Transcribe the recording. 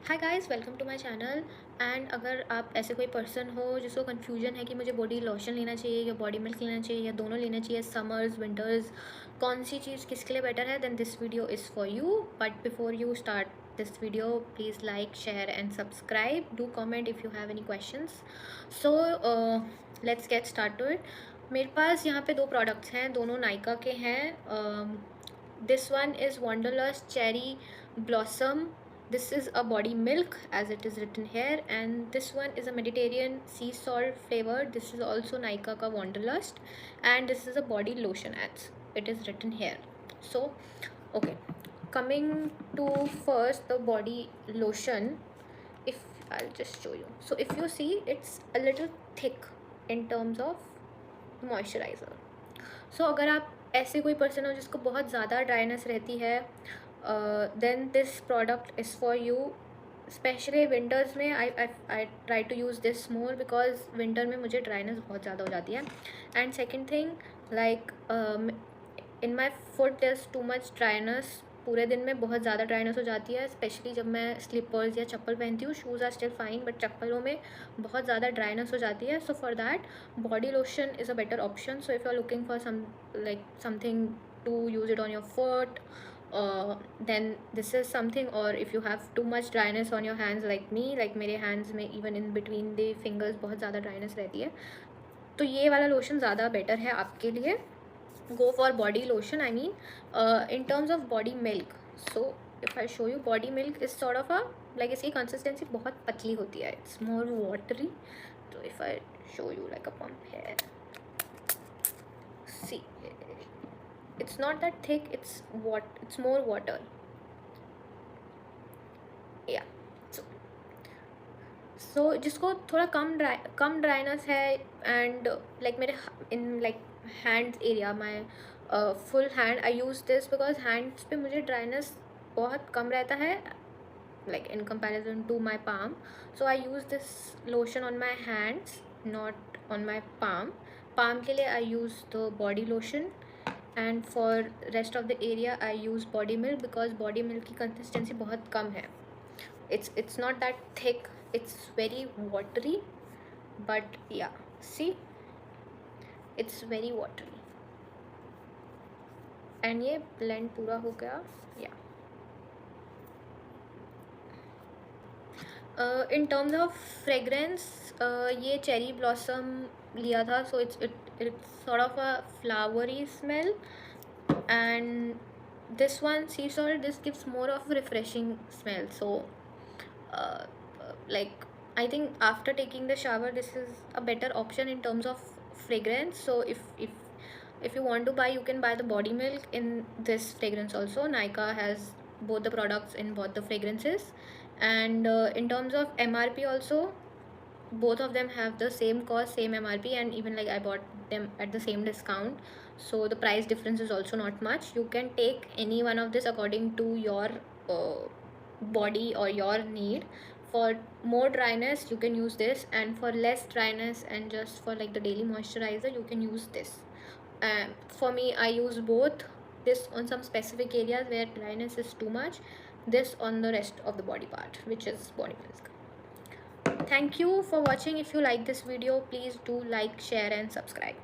Hi guys, welcome to my channel. And अगर आप ऐसे कोई पर्सन हो जिसको कन्फ्यूजन है कि मुझे बॉडी लोशन लेना चाहिए या बॉडी मिल्क लेना चाहिए या दोनों लेना चाहिए, समर्स विंटर्स, कौन सी चीज़ किसके लिए बेटर है, then this video is for you. But before you start this video, please like, share and subscribe, do comment if you have any questions. So let's get started. मेरे पास यहाँ पे दो products हैं, दोनों नायका के हैं। This one is wanderlust cherry blossom. This is a body milk as it is written here, and this one is a Mediterranean sea salt flavor. This is also Nykaa ka Wanderlust, and this is a body lotion as it is written here. So okay, coming to first the body lotion. If I'll just show you, so if you see, it's a little thick in terms of moisturizer. So अगर आप ऐसे कोई person हो जिसको बहुत ज़्यादा dryness रहती है, then this product is for you. Specially winters में I try to use this more because winter में मुझे ड्राइनेस बहुत ज़्यादा हो जाती है. And second thing, like in my foot there too much dryness. पूरे दिन में बहुत ज़्यादा ड्राइनेस हो जाती है, स्पेशली जब मैं स्लीपर्स या चप्पल पहनती हूँ. Shoes are still fine, but चप्पलों में बहुत ज़्यादा ड्राइनेस हो जाती है. So for that body lotion is a better option. So if you are looking for something to use it on your foot, then this is something. Or if you have too much dryness on your hands like me, like मेरे hands में even in between the fingers बहुत ज़्यादा dryness रहती है, तो ये वाला lotion ज़्यादा बेटर है आपके लिए. Go for body lotion, I mean. In terms of body milk, so if I show you, body milk is sort of a like इसकी consistency बहुत पतली होती है, it's more watery. So if I show you like a pump here, see, it's not that thick, it's more water. Yeah. So जिसको थोड़ा कम dryness है, and like मेरे in like hands area, my full hand, I use this because hands पे मुझे dryness बहुत कम रहता है, like in comparison to my palm. So I use this lotion on my hands, not on my palm के लिए I use the body lotion, and for rest of the area I use body milk because body milk की consistency बहुत कम है. It's not that thick, it's very watery, but yeah, see, it's very watery. and ये blend पूरा हो गया. yeah. In terms of fragrance, ये cherry blossom लिया था, so it's sort of a flowery smell. And this one, sea salt, this gives more of refreshing smell. So like I think after taking the shower, this is a better option in terms of fragrance. So if you want to buy, you can buy the body milk in this fragrance also. Nykaa has both the products in both the fragrances. And in terms of MRP also, both of them have the same cost, same MRP, and even like I bought them at the same discount, so the price difference is also not much. You can take any one of this according to your body or your need. For more dryness you can use this, and for less dryness and just for like the daily moisturizer you can use this. For me, I use both. This on some specific areas where dryness is too much, this on the rest of the body part, which is body milk. Thank you for watching. If you like this video, please do like, share and subscribe.